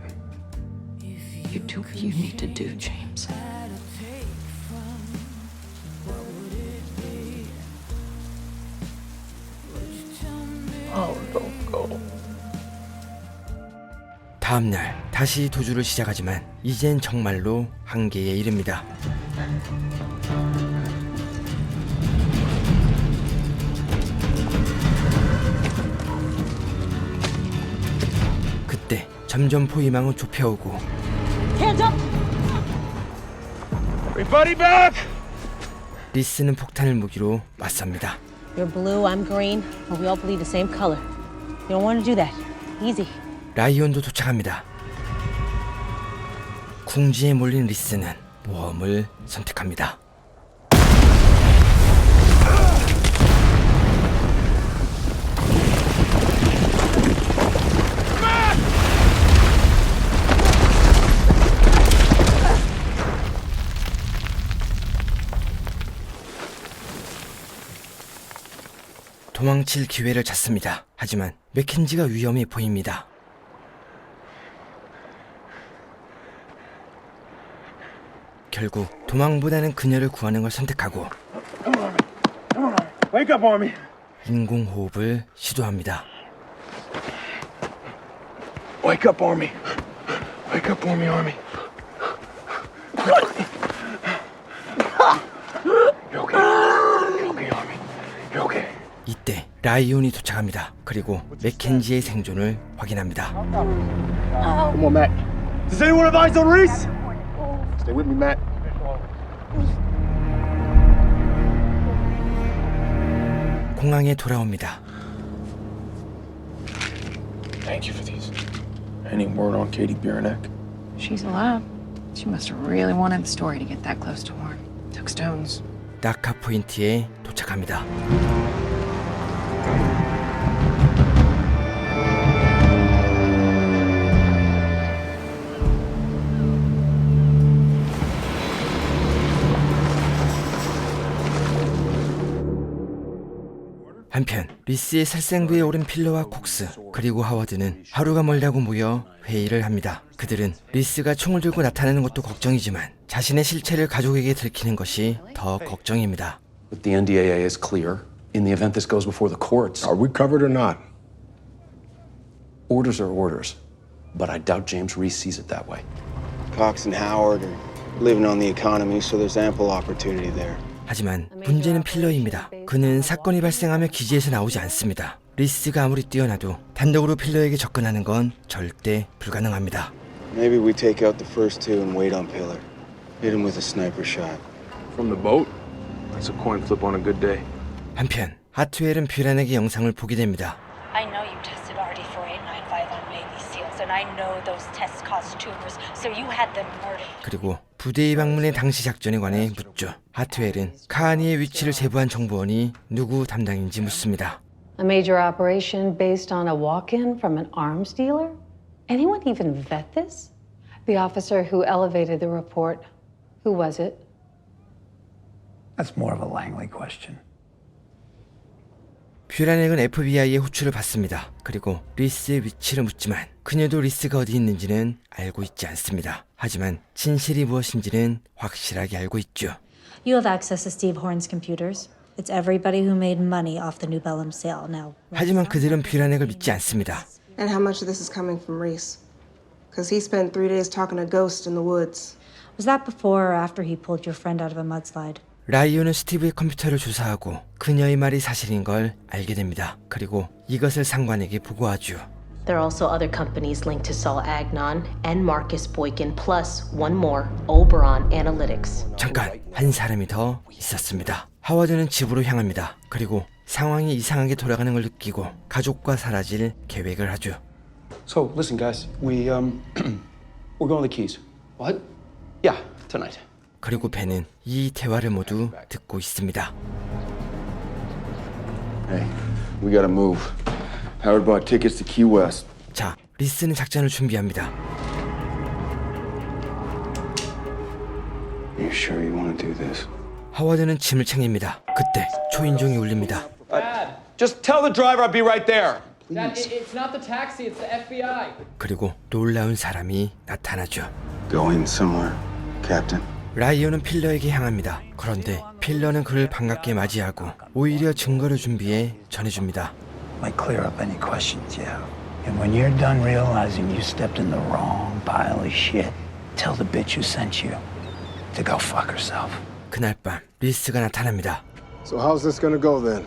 You do what you need to do, James. Oh, don't go. 다음 날 다시 도주를 시작하지만 이젠 정말로 한계에 이릅니다. 그때 점점포 희망은 좁혀오고 Hands up! Everybody back! 리스는 폭탄을 무기로 맞섭니다. You're blue, I'm green, but we all bleed the same color. You don't want to do that. Easy. 라이온도 도착합니다. 궁지에 몰린 리스는 모험을 선택합니다. 도망칠 기회를 찾습니다. 하지만 맥켄지가 위험해 보입니다. 결국 도망보다는 그녀를 구하는 걸 선택하고 Wake up, Army! 인공호흡을 시도합니다. Wake up, Army. Wake up, Army, Army. You're okay. You're okay, Army. You're okay. 이때 라이온이 도착합니다. 그리고 맥켄지의 생존을 확인합니다. Come on, Matt. Does anyone have eyes on Reese? Stay with me, Matt. 공항에 돌아옵니다. Thank you for these. Any word on Katie Beranek? She's alive. She must have really wanted the story to get that close to Warren. Took stones. 낙하 포인트에 도착합니다. 한편 리스의 살생부에 오른 필러와 콕스 그리고 하워드는 하루가 멀다고 모여 회의를 합니다. 그들은 리스가 총을 들고 나타나는 것도 걱정이지만 자신의 실체를 가족에게 들키는 것이 더 걱정입니다. But the NDAA is clear. In the event this goes before the courts. Are we covered or not? Orders are orders. But I doubt James Reese sees it that way. Cox and Howard are living on the economy, so there's ample opportunity there. 하지만 문제는 필러입니다. 그는 사건이 발생하며 기지에서 나오지 않습니다. 리스가 아무리 뛰어나도 단독으로 필러에게 접근하는 건 절대 불가능합니다. Maybe we take out the first two and wait on Pillar. Hit him with a sniper shot. From the boat? That's a coin flip on a good day. 한편 하트웰은 뷰란에게 영상을 보게 됩니다. I know you tested RD4895 on Navy SEALs, and I know those tests caused tumors, so you had them murdered. 그리고 부대의 방문의 당시 작전에 관해 묻죠. 하트웰은 카하니의 위치를 제보한 정보원이 누구 담당인지 묻습니다. A major operation based on a walk-in from an arms dealer? Anyone even vet this? The officer who elevated the report, who was it? That's more of a Langley question. 뷰란액은 FBI의 호출을 받습니다. 그리고 리스의 위치를 묻지만 그녀도 리스가 어디 있는지는 알고 있지 않습니다. 하지만 진실이 무엇인지는 확실하게 알고 있죠. You have access to Steve Horn's computers. It's everybody who made money off the New Bellum sale. Now, 하지만 그들은 뷰란액을 믿지 않습니다. And how much of this is coming from Reese? Because he spent 3 days talking to ghosts in the woods. Was that before or after he pulled your friend out of a mudslide? 라이온은 스티브의 컴퓨터를 조사하고 그녀의 말이 사실인 걸 알게 됩니다. 그리고 이것을 상관에게 보고하죠. There are also other companies linked to Saul Agnon and Marcus Boykin, plus one more, Oberon Analytics. 잠깐, 한 사람이 더 있었습니다. 하워드는 집으로 향합니다. 그리고 상황이 이상하게 돌아가는 걸 느끼고 가족과 사라질 계획을 하죠. So, listen, guys. We're going to the Keys. What? Yeah, tonight. 그리고 벤은 이 대화를 모두 듣고 있습니다. Hey, we gotta move. Howard bought tickets to Key West. 자, 리스는 작전을 준비합니다. You sure you want to do this? 하워드는 짐을 챙깁니다. 그때 초인종이 울립니다. Dad, just tell the driver I'll be right there. Dad, it's not the taxi, it's the FBI. 그리고 놀라운 사람이 나타나죠. Going somewhere, Captain. 라이온은 필러에게 향합니다. 그런데 필러는 그를 반갑게 맞이하고 오히려 증거를 준비해 전해줍니다. Might clear up any questions you have. And when you're done realizing you stepped in the wrong pile of shit, tell the bitch who sent you to go fuck herself. 그날 밤 리스가 나타납니다. So how's this gonna go then?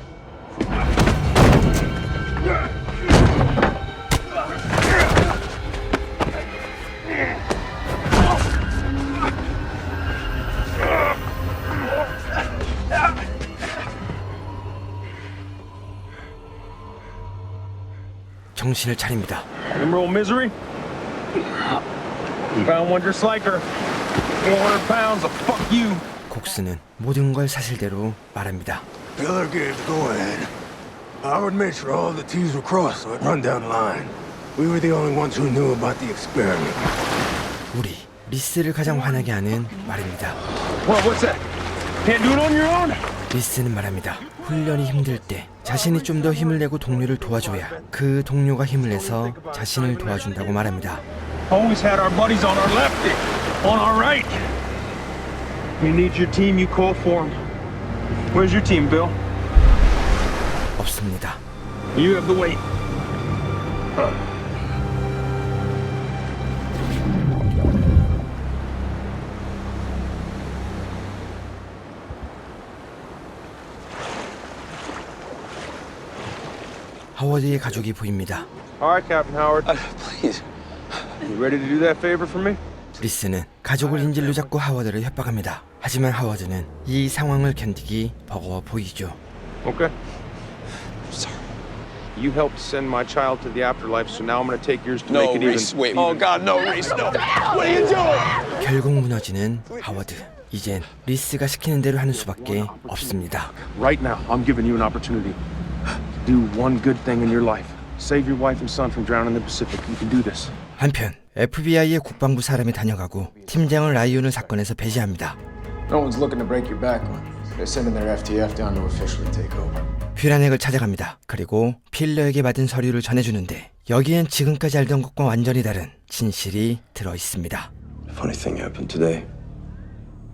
정신을 차립니다. Remember old Misery? Found one just like her. 400 pounds of fuck you. 곡스는 모든 걸 사실대로 말합니다. Pillar gave the go-ahead. Howard made sure all the T's were crossed so it run down the line. We were the only ones who knew about the experiment. 우리 리스를 가장 화나게 하는 말입니다. What's that? Can't do it on your own? 리스는 말합니다. 훈련이 힘들 때 자신이 좀 더 힘을 내고 동료를 도와줘야 그 동료가 힘을 내서 자신을 도와준다고 말합니다. Always had our buddies on our left, on our right. You need your team, you call for them. Where's your team, Bill? 없습니다. You have the weight. 하워드의 가족이 보입니다. All right, Captain Howard. Please. You ready to do that favor for me? 리스는 가족을 인질로 잡고 하워드를 협박합니다. 하지만 하워드는 이 상황을 견디기 버거워 보이죠. Okay. Sorry. You helped send my child to the afterlife, so now I'm going to take yours to make it Reese, even. wait. Oh God, no, Reese, no. What are you doing? 결국 무너지는 하워드. 이젠 리스가 시키는 대로 하는 수밖에 없습니다. Right now, I'm giving you an opportunity to do one good thing in your life. Save your wife and son from drowning in the Pacific. You can do this. 한편 FBI의 국방부 사람이 다녀가고 팀장은 라이온을 사건에서 배제합니다. No one's looking to break your back. They're sending their FTF down to officially take over. 뷰란액을 찾아갑니다. 그리고 필러에게 받은 서류를 전해주는데 여기엔 지금까지 알던 것과 완전히 다른 진실이 들어있습니다. Funny thing happened today.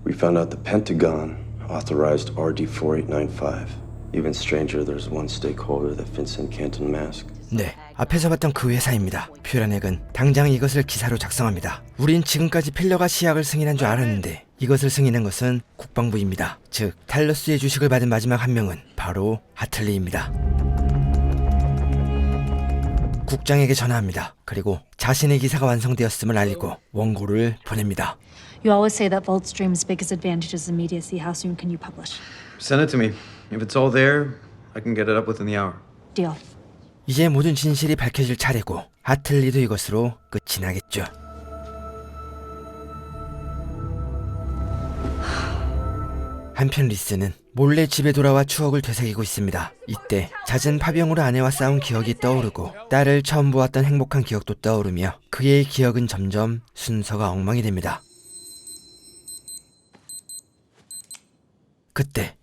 We found out the Pentagon authorized RD4895. Even stranger, there's one stakeholder that Vincent Canton masked. 네, 앞에서 봤던 그 회사입니다. 뷰란액은 당장 이것을 기사로 작성합니다. 우린 지금까지 필러가 시약을 승인한 줄 알았는데 이것을 승인한 것은 국방부입니다. 즉, 탈러스의 주식을 받은 마지막 한 명은 바로 하틀리입니다. 국장에게 전화합니다. 그리고 자신의 기사가 완성되었음을 알리고 원고를 보냅니다. You always say that Vaultstream's biggest advantage is immediacy. How soon can you publish? Send it to me. If it's all there, I can get it up within the hour. Deal. 이제 모든 진실이 밝혀질 차례고 하틀리도 이것으로 끝이 나겠죠. 한편 리스는 몰래 집에 돌아와 추억을 되새기고 있습니다. 이때 잦은 파병으로 아내와 싸운 기억이 떠오르고 딸을 처음 보았던 행복한 기억도 떠오르며 그의 기억은 점점 순서가 엉망이 됩니다. 그때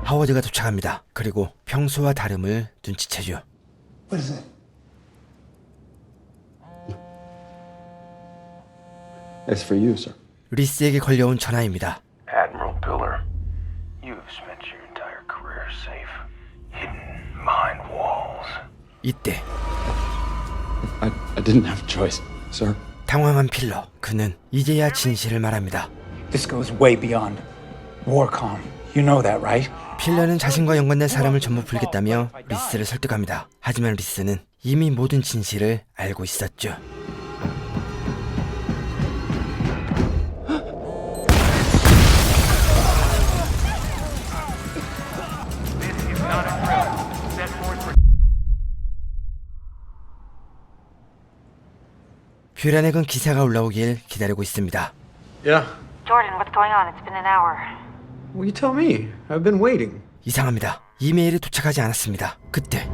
하워드가 도착합니다. 그리고 평소와 다름을 눈치채죠. What is it? It's for you, sir. 리스에게 걸려온 전화입니다. Admiral Pillar, you've spent your entire career safe, hidden behind walls. 이때 I didn't have a choice, sir. 당황한 필러, 그는 이제야 진실을 말합니다. This goes way beyond Warcom. You know that, right? 필러는 자신과 연관된 사람을 전부 풀겠다며 리스를 설득합니다. 하지만 리스는 이미 모든 진실을 알고 있었죠. 뷰라넥은 기사가 올라오길 기다리고 있습니다. Yeah. Jordan, what's going on? It's been an hour. Well, you tell me. I've been waiting. 이상합니다. 이메일이 도착하지 않았습니다. 그때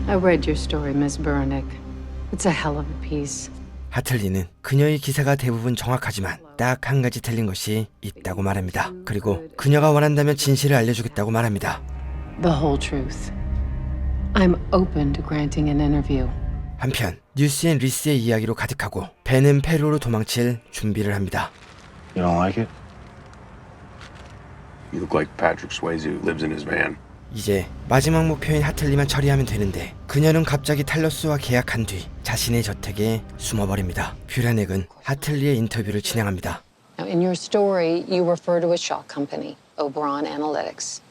I read your story, Miss Burnick. It's a hell of a piece. 하틀리는 그녀의 기사가 대부분 정확하지만 딱 한 가지 틀린 것이 있다고 말합니다. 그리고 그녀가 원한다면 진실을 알려주겠다고 말합니다. The whole truth. I'm open to granting an interview. 한편 뉴스엔 리스의 이야기로 가득하고 벤은 페루로 도망칠 준비를 합니다. You don't like it? You look like Patrick Swayze who lives in his van. 이제 마지막 목표인 하틀리만 처리하면 되는데 그녀는 갑자기 탈러스와 계약한 뒤 자신의 저택에 숨어버립니다. 뷰라넥은 하틀리의 인터뷰를 진행합니다. Now, in your story, you refer to a shock company, Oberon Analytics,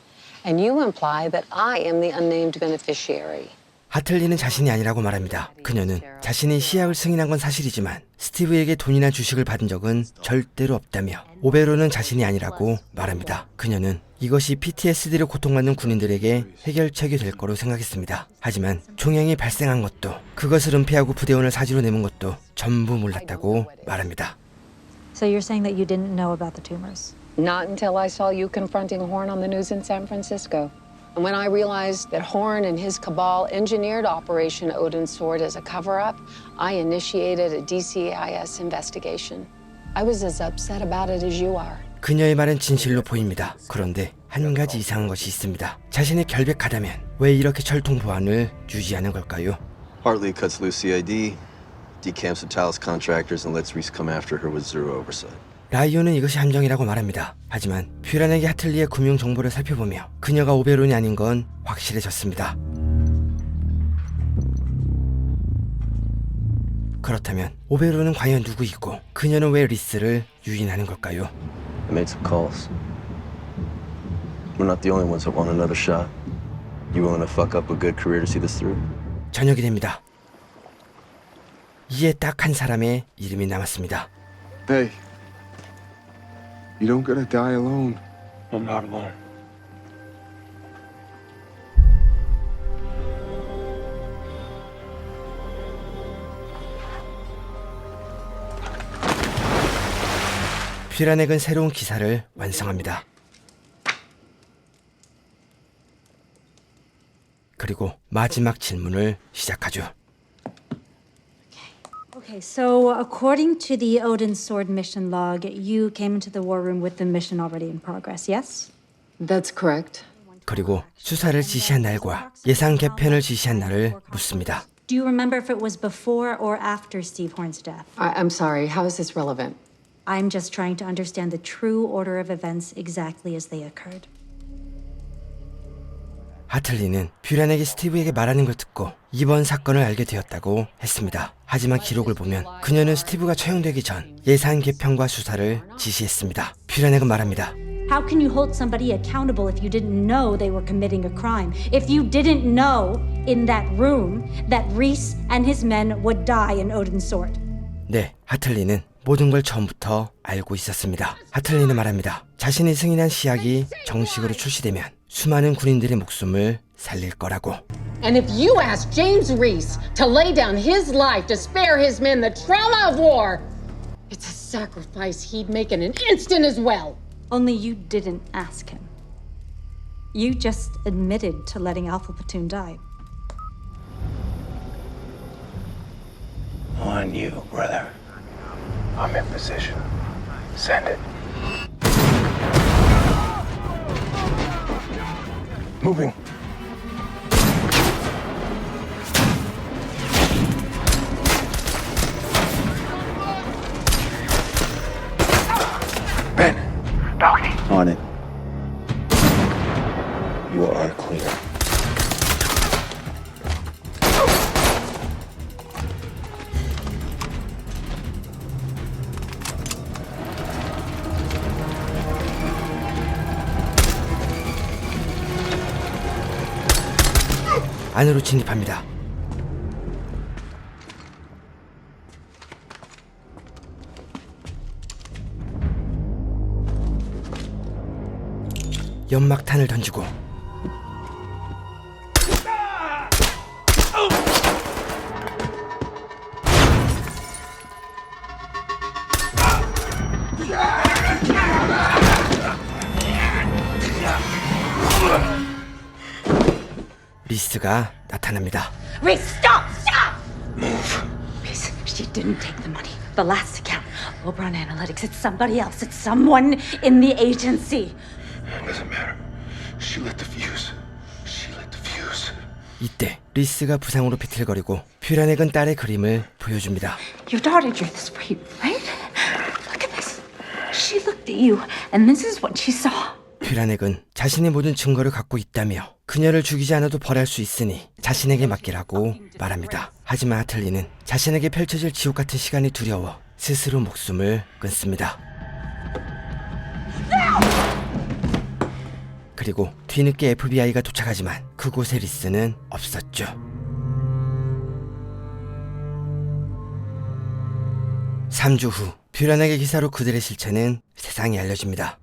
and you imply that I am the unnamed beneficiary. 하틀리는 자신이 아니라고 말합니다. 그녀는 자신이 시약을 승인한 건 사실이지만 스티브에게 돈이나 주식을 받은 적은 절대로 없다며 오베로는 자신이 아니라고 말합니다. 그녀는 이것이 PTSD를 고통받는 군인들에게 해결책이 될 거로 생각했습니다. 하지만 종양이 발생한 것도 그것을 은폐하고 부대원을 사지로 내몬 것도 전부 몰랐다고 말합니다. So you're saying that you didn't know about the tumors? Not until I saw you confronting Horn on the news in San Francisco. And when I realized that Horn and his cabal engineered Operation Odin's Sword as a cover-up, I initiated a DCIS investigation. I was as upset about it as you are. 그녀의 말은 진실로 보입니다. 그런데 한 가지 이상한 것이 있습니다. 자신이 결백하다면 왜 이렇게 철통 보안을 유지하는 걸까요? Hartley cuts loose CID, decamps the Talos contractors, and lets Reese come after her with zero oversight. 라이온은 이것이 함정이라고 말합니다. 하지만 뷰라넥이 하틀리의 금융 정보를 살펴보며 그녀가 오베론이 아닌 건 확실해졌습니다. 그렇다면 오베론은 과연 누구이고 그녀는 왜 리스를 유인하는 걸까요? I made some calls. We're not the only ones that want another shot. You willing to fuck up a good career to see this through? 저녁이 됩니다. 이에 딱 한 사람의 이름이 남았습니다. Hey. You don't gotta die alone. I'm not alone. 뷰라넥은 새로운 기사를 완성합니다. 그리고 마지막 질문을 시작하죠. Okay, so according to the Odin's Sword mission log, you came into the war room with the mission already in progress, yes? That's correct. 그리고 수사를 지시한 날과 예상 개편을 지시한 날을 묻습니다. Do you remember if it was before or after Steve Horn's death? I'm sorry, how is this relevant? I'm just trying to understand the true order of events exactly as they occurred. 하틀리는 뷰란에게 스티브에게 말하는 걸 듣고 이번 사건을 알게 되었다고 했습니다. 하지만 기록을 보면 그녀는 스티브가 처형되기 전 예산 개편과 수사를 지시했습니다. 뷰란에게 말합니다. How can you hold somebody accountable if you didn't know they were committing a crime? If you didn't know in that room that Reese and his men would die in Odin's sword? 네, 하틀리는 모든 걸 처음부터 알고 있었습니다. 하틀리는 말합니다. 자신이 승인한 시약이 정식으로 출시되면 수많은 군인들의 목숨을 살릴 거라고. And if you ask James Reese to lay down his life to spare his men the trauma of war, it's a sacrifice he'd make in an instant as well. Only you didn't ask him. You just admitted to letting Alpha Platoon die. On you, brother. I'm in position. Send it. Moving. Ben! Balcony! On it. You are clear. 안으로 진입합니다. 연막탄을 던지고 리스가 나타납니다. Reese, stop! Stop! Move. Reese, she didn't take the money. The last account. Oberon Analytics. It's somebody else. It's someone in the agency. It doesn't matter. She lit the fuse. She lit the fuse. 이때 리스가 부상으로 비틀거리고 뷰란액은 딸의 그림을 보여줍니다. Your daughter drew this for you, right? Look at this. She looked at you, and this is what she saw. 뷰란액은 자신이 모든 증거를 갖고 있다며 그녀를 죽이지 않아도 벌할 수 있으니 자신에게 맡기라고 말합니다. 하지만 하틀리는 자신에게 펼쳐질 지옥 같은 시간이 두려워 스스로 목숨을 끊습니다. 그리고 뒤늦게 FBI가 도착하지만 그곳에 리스는 없었죠. 3주 후 뷰란액의 기사로 그들의 실체는 세상에 알려집니다.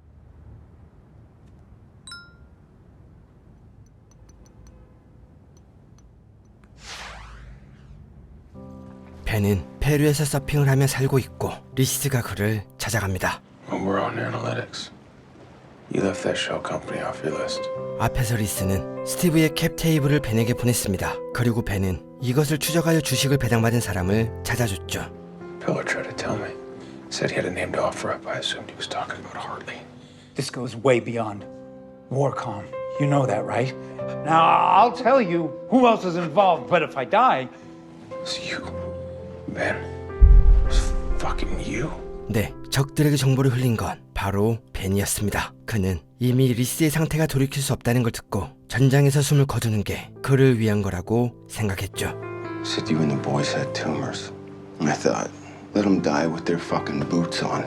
벤은 페루에서 서핑을 하며 살고 있고 리스가 그를 찾아갑니다. Oberon Analytics. You left that shell company off your list. 앞에서 리스는 스티브의 캡 테이블을 벤에게 보냈습니다. 그리고 벤은 이것을 추적하여 주식을 배당받은 사람을 찾아줬죠. Pillar tried to tell me. Said he had a name to offer up. I assumed he was talking about Hartley. This goes way beyond Warcom. You know that, right? Now, I'll tell you who else is involved, but if I die... It's you. Ben. It's fucking you. 네, 적들에게 정보를 흘린 건 바로 벤이었습니다. 그는 이미 리스의 상태가 돌이킬 수 없다는 걸 듣고 전장에서 숨을 거두는 게 그를 위한 거라고 생각했죠. Said you and the boys had tumors. I thought, let them die with their fucking boots on,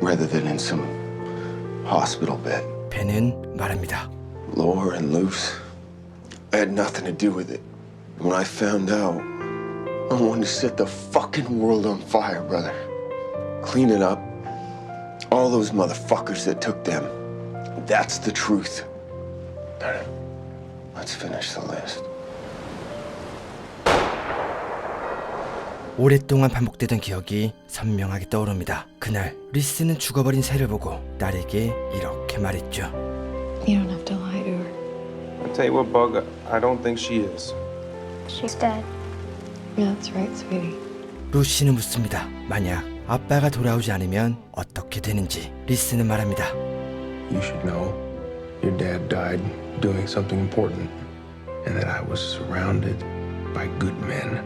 rather than in some hospital bed. 벤은 말합니다. Lore and loose. I had nothing to do with it. When I found out, I wanted to set the fucking world on fire, brother. Clean it up. All those motherfuckers that took them. That's the truth. Let's finish the list. 오랫동안 반복되던 기억이 선명하게 떠오릅니다. 그날 리스는 죽어버린 새를 보고 딸에게 이렇게 말했죠. You don't have to lie to her. I'll tell you what, Bug, I don't think she is. She's dead. Yeah, that's right, sweetie. 루시는 묻습니다. 만약 아빠가 돌아오지 않으면 어떻게 되는지. 리스는 말합니다. You should know your dad died doing something important, and that I was surrounded by good men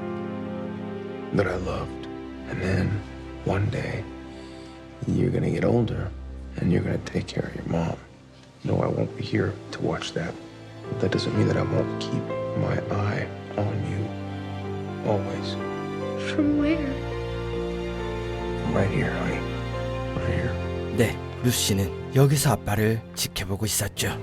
that I loved. And then one day you're gonna get older and you're gonna take care of your mom. No, I won't be here to watch that But that doesn't mean that I won't keep my eye on you. Always. From where? Right here, honey. Right here. 네, 루시는 여기서 아빠를 지켜보고 있었죠.